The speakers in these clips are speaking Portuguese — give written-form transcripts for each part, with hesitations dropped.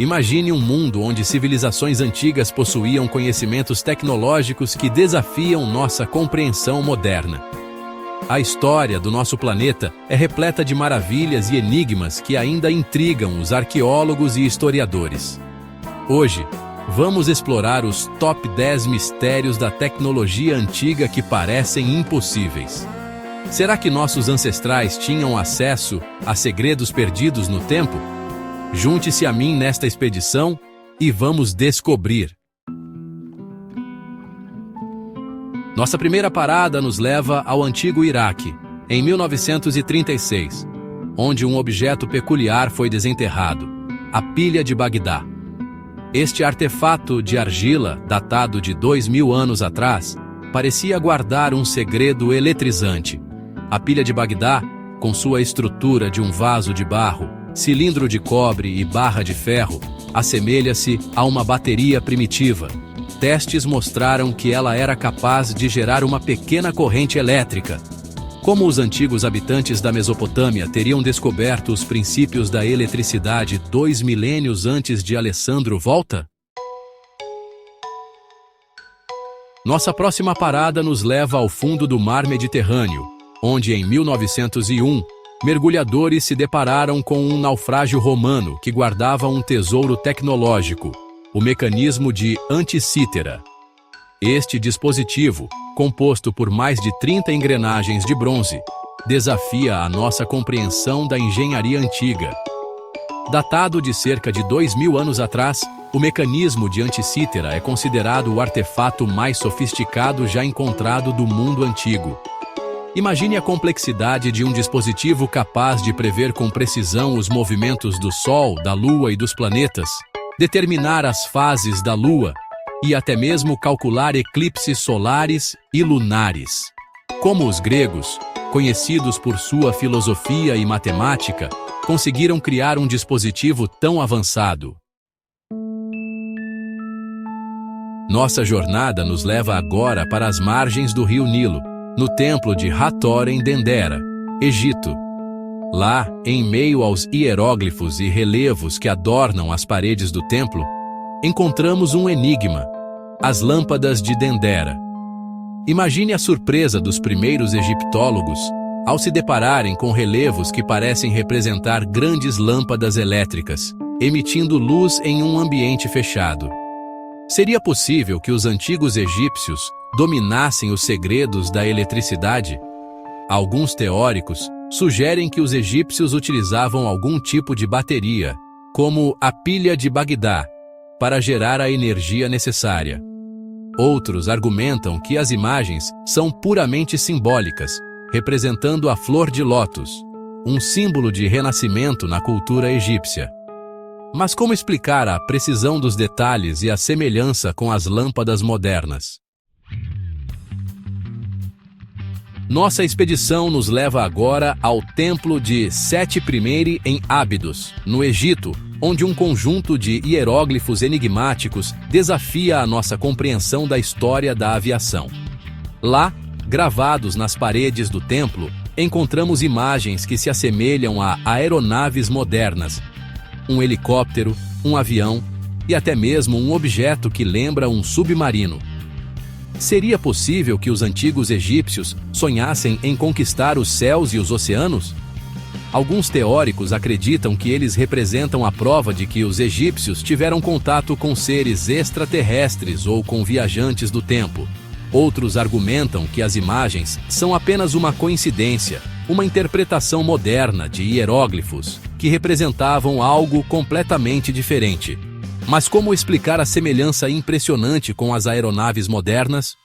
Imagine um mundo onde civilizações antigas possuíam conhecimentos tecnológicos que desafiam nossa compreensão moderna. A história do nosso planeta é repleta de maravilhas e enigmas que ainda intrigam os arqueólogos e historiadores. Hoje, vamos explorar os top 10 mistérios da tecnologia antiga que parecem impossíveis. Será que nossos ancestrais tinham acesso a segredos perdidos no tempo? Junte-se a mim nesta expedição e vamos descobrir. Nossa primeira parada nos leva ao antigo Iraque, em 1936, onde um objeto peculiar foi desenterrado, a pilha de Bagdá. Este artefato de argila, datado de 2000 anos atrás, parecia guardar um segredo eletrizante. A pilha de Bagdá, com sua estrutura de um vaso de barro, cilindro de cobre e barra de ferro, assemelha-se a uma bateria primitiva. Testes mostraram que ela era capaz de gerar uma pequena corrente elétrica. Como os antigos habitantes da Mesopotâmia teriam descoberto os princípios da eletricidade 2 milênios antes de Alessandro Volta? Nossa próxima parada nos leva ao fundo do Mar Mediterrâneo, onde em 1901, mergulhadores se depararam com um naufrágio romano que guardava um tesouro tecnológico, o mecanismo de Anticítera. Este dispositivo, composto por mais de 30 engrenagens de bronze, desafia a nossa compreensão da engenharia antiga. Datado de cerca de 2000 anos atrás, o mecanismo de Anticítera é considerado o artefato mais sofisticado já encontrado do mundo antigo. Imagine a complexidade de um dispositivo capaz de prever com precisão os movimentos do Sol, da Lua e dos planetas, determinar as fases da Lua e até mesmo calcular eclipses solares e lunares. Como os gregos, conhecidos por sua filosofia e matemática, conseguiram criar um dispositivo tão avançado? Nossa jornada nos leva agora para as margens do rio Nilo, no templo de Hathor em Dendera, Egito. Lá, em meio aos hieróglifos e relevos que adornam as paredes do templo, encontramos um enigma: as lâmpadas de Dendera. Imagine a surpresa dos primeiros egiptólogos ao se depararem com relevos que parecem representar grandes lâmpadas elétricas, emitindo luz em um ambiente fechado. Seria possível que os antigos egípcios dominassem os segredos da eletricidade? Alguns teóricos sugerem que os egípcios utilizavam algum tipo de bateria, como a pilha de Bagdá, para gerar a energia necessária. Outros argumentam que as imagens são puramente simbólicas, representando a flor de lótus, um símbolo de renascimento na cultura egípcia. Mas como explicar a precisão dos detalhes e a semelhança com as lâmpadas modernas? Nossa expedição nos leva agora ao templo de Seti I em Ábidos, no Egito, onde um conjunto de hieróglifos enigmáticos desafia a nossa compreensão da história da aviação. Lá, gravados nas paredes do templo, encontramos imagens que se assemelham a aeronaves modernas, um helicóptero, um avião e até mesmo um objeto que lembra um submarino. Seria possível que os antigos egípcios sonhassem em conquistar os céus e os oceanos? Alguns teóricos acreditam que eles representam a prova de que os egípcios tiveram contato com seres extraterrestres ou com viajantes do tempo. Outros argumentam que as imagens são apenas uma coincidência, uma interpretação moderna de hieróglifos que representavam algo completamente diferente. Mas como explicar a semelhança impressionante com as aeronaves modernas?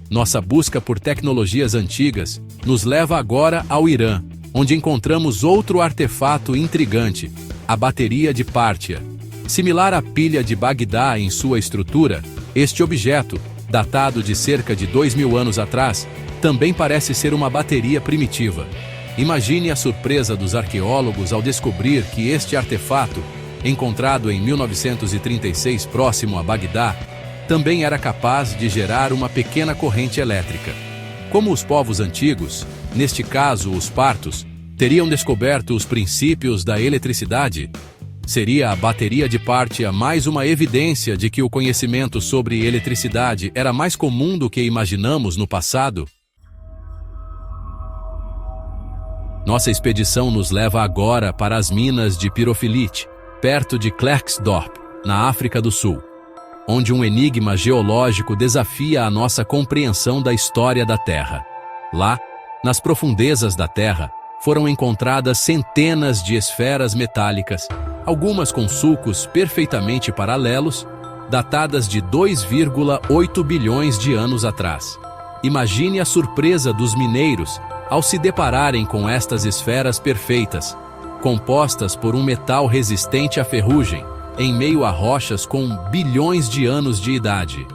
Nossa busca por tecnologias antigas nos leva agora ao Irã, onde encontramos outro artefato intrigante, a bateria de Pártia. Similar à pilha de Bagdá em sua estrutura, este objeto, datado de cerca de 2000 anos atrás, também parece ser uma bateria primitiva. Imagine a surpresa dos arqueólogos ao descobrir que este artefato, encontrado em 1936 próximo a Bagdá, também era capaz de gerar uma pequena corrente elétrica. Como os povos antigos, neste caso os partos, Teriam descoberto os princípios da eletricidade? Seria a bateria de Partia mais uma evidência de que o conhecimento sobre eletricidade era mais comum do que imaginamos no passado? Nossa expedição nos leva agora para as minas de pirofilite, perto de Klerksdorp, na África do Sul, onde um enigma geológico desafia a nossa compreensão da história da Terra. Lá, nas profundezas da Terra, foram encontradas centenas de esferas metálicas, algumas com sulcos perfeitamente paralelos, datadas de 2,8 bilhões de anos atrás. Imagine a surpresa dos mineiros ao se depararem com estas esferas perfeitas, compostas por um metal resistente à ferrugem, em meio a rochas com bilhões de anos de idade.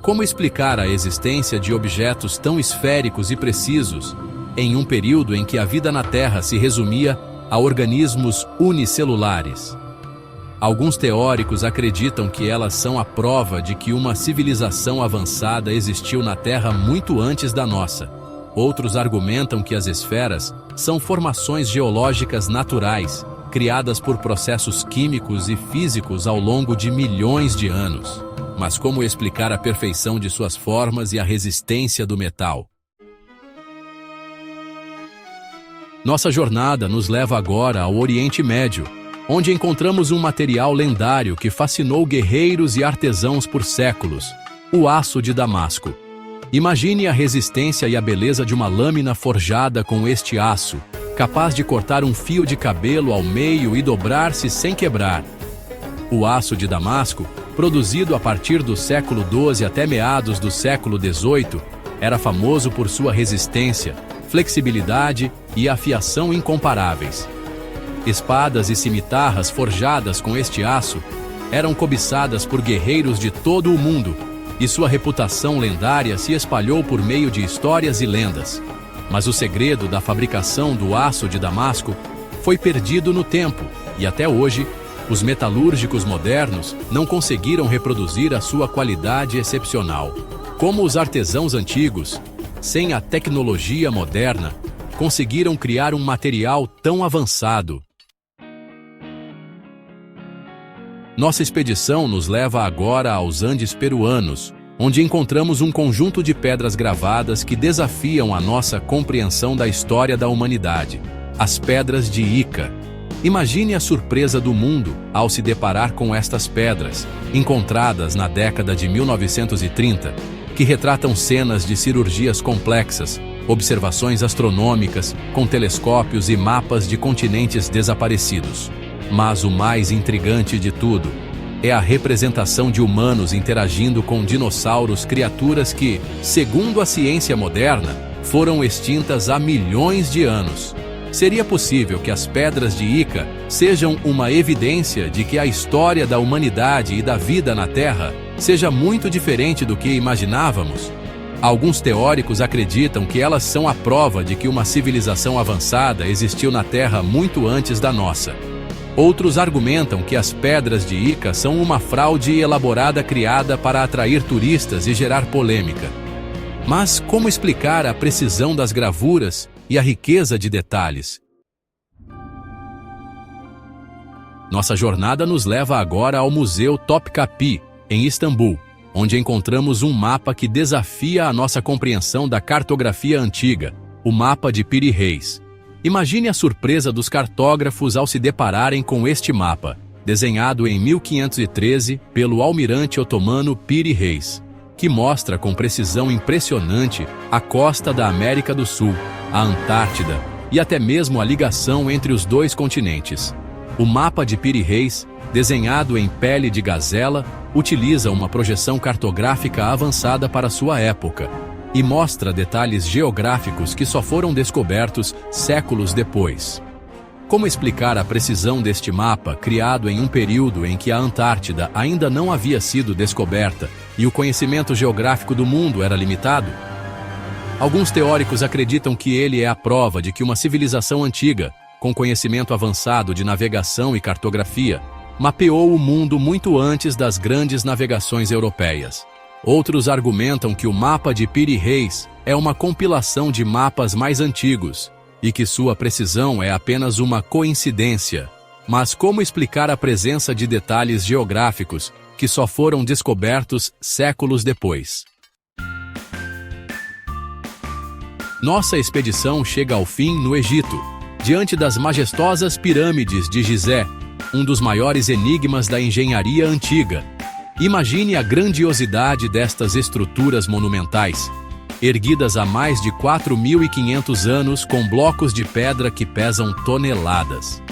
Como explicar a existência de objetos tão esféricos e precisos, em um período em que a vida na Terra se resumia a organismos unicelulares? Alguns teóricos acreditam que elas são a prova de que uma civilização avançada existiu na Terra muito antes da nossa. Outros argumentam que as esferas são formações geológicas naturais, criadas por processos químicos e físicos ao longo de milhões de anos. Mas como explicar a perfeição de suas formas e a resistência do metal? Nossa jornada nos leva agora ao Oriente Médio, onde encontramos um material lendário que fascinou guerreiros e artesãos por séculos: o aço de Damasco. Imagine a resistência e a beleza de uma lâmina forjada com este aço, capaz de cortar um fio de cabelo ao meio e dobrar-se sem quebrar. O aço de Damasco, produzido a partir do século XII até meados do século XVIII, era famoso por sua resistência, flexibilidade e afiação incomparáveis. Espadas e cimitarras forjadas com este aço eram cobiçadas por guerreiros de todo o mundo, e sua reputação lendária se espalhou por meio de histórias e lendas. Mas o segredo da fabricação do aço de Damasco foi perdido no tempo, e até hoje, os metalúrgicos modernos não conseguiram reproduzir a sua qualidade excepcional. Como os artesãos antigos, sem a tecnologia moderna, conseguiram criar um material tão avançado? Nossa expedição nos leva agora aos Andes peruanos, onde encontramos um conjunto de pedras gravadas que desafiam a nossa compreensão da história da humanidade: as Pedras de Ica. Imagine a surpresa do mundo ao se deparar com estas pedras, encontradas na década de 1930, que retratam cenas de cirurgias complexas, observações astronômicas, com telescópios e mapas de continentes desaparecidos. Mas o mais intrigante de tudo é a representação de humanos interagindo com dinossauros, criaturas que, segundo a ciência moderna, foram extintas há milhões de anos. Seria possível que as Pedras de Ica sejam uma evidência de que a história da humanidade e da vida na Terra seja muito diferente do que imaginávamos? Alguns teóricos acreditam que elas são a prova de que uma civilização avançada existiu na Terra muito antes da nossa. Outros argumentam que as Pedras de Ica são uma fraude elaborada criada para atrair turistas e gerar polêmica. Mas como explicar a precisão das gravuras e a riqueza de detalhes? Nossa jornada nos leva agora ao Museu Topkapi, em Istambul, onde encontramos um mapa que desafia a nossa compreensão da cartografia antiga, o mapa de Piri Reis. Imagine a surpresa dos cartógrafos ao se depararem com este mapa, desenhado em 1513 pelo almirante otomano Piri Reis, que mostra com precisão impressionante a costa da América do Sul, a Antártida e até mesmo a ligação entre os dois continentes. O mapa de Piri Reis, desenhado em pele de gazela, utiliza uma projeção cartográfica avançada para sua época e mostra detalhes geográficos que só foram descobertos séculos depois. Como explicar a precisão deste mapa, criado em um período em que a Antártida ainda não havia sido descoberta e o conhecimento geográfico do mundo era limitado? Alguns teóricos acreditam que ele é a prova de que uma civilização antiga, com conhecimento avançado de navegação e cartografia, mapeou o mundo muito antes das grandes navegações europeias. Outros argumentam que o mapa de Piri Reis é uma compilação de mapas mais antigos e que sua precisão é apenas uma coincidência. Mas como explicar a presença de detalhes geográficos que só foram descobertos séculos depois? Nossa expedição chega ao fim no Egito, diante das majestosas pirâmides de Gizé, um dos maiores enigmas da engenharia antiga. Imagine a grandiosidade destas estruturas monumentais, erguidas há mais de 4.500 anos com blocos de pedra que pesam toneladas.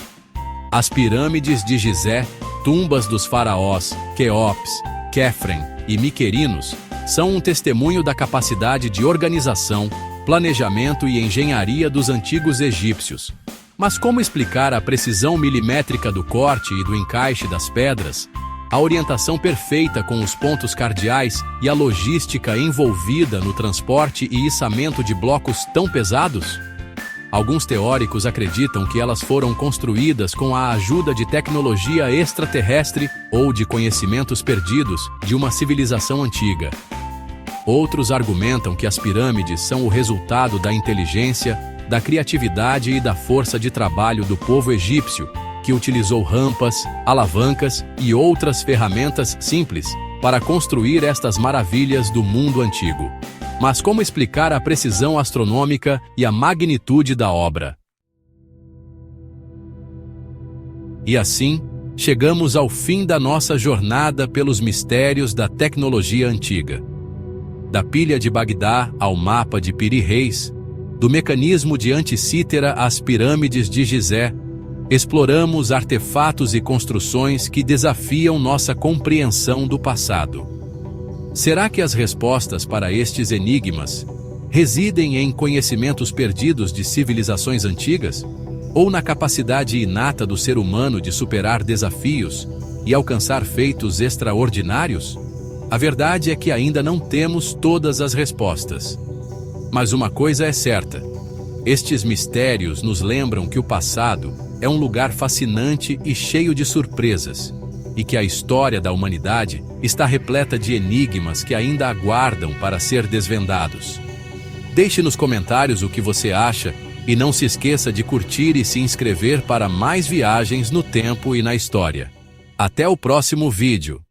As pirâmides de Gizé, tumbas dos faraós Quéops, Quéfren e Miquerinos, são um testemunho da capacidade de organização, planejamento e engenharia dos antigos egípcios. Mas como explicar a precisão milimétrica do corte e do encaixe das pedras, a orientação perfeita com os pontos cardeais e a logística envolvida no transporte e içamento de blocos tão pesados? Alguns teóricos acreditam que elas foram construídas com a ajuda de tecnologia extraterrestre ou de conhecimentos perdidos de uma civilização antiga. Outros argumentam que as pirâmides são o resultado da inteligência, da criatividade e da força de trabalho do povo egípcio, que utilizou rampas, alavancas e outras ferramentas simples para construir estas maravilhas do mundo antigo. Mas como explicar a precisão astronômica e a magnitude da obra? E assim, chegamos ao fim da nossa jornada pelos mistérios da tecnologia antiga. Da pilha de Bagdá ao mapa de Piri Reis, do mecanismo de Anticítera às pirâmides de Gizé, exploramos artefatos e construções que desafiam nossa compreensão do passado. Será que as respostas para estes enigmas residem em conhecimentos perdidos de civilizações antigas? Ou na capacidade inata do ser humano de superar desafios e alcançar feitos extraordinários? A verdade é que ainda não temos todas as respostas. Mas uma coisa é certa: estes mistérios nos lembram que o passado é um lugar fascinante e cheio de surpresas, e que a história da humanidade está repleta de enigmas que ainda aguardam para ser desvendados. Deixe nos comentários o que você acha e não se esqueça de curtir e se inscrever para mais viagens no tempo e na história. Até o próximo vídeo!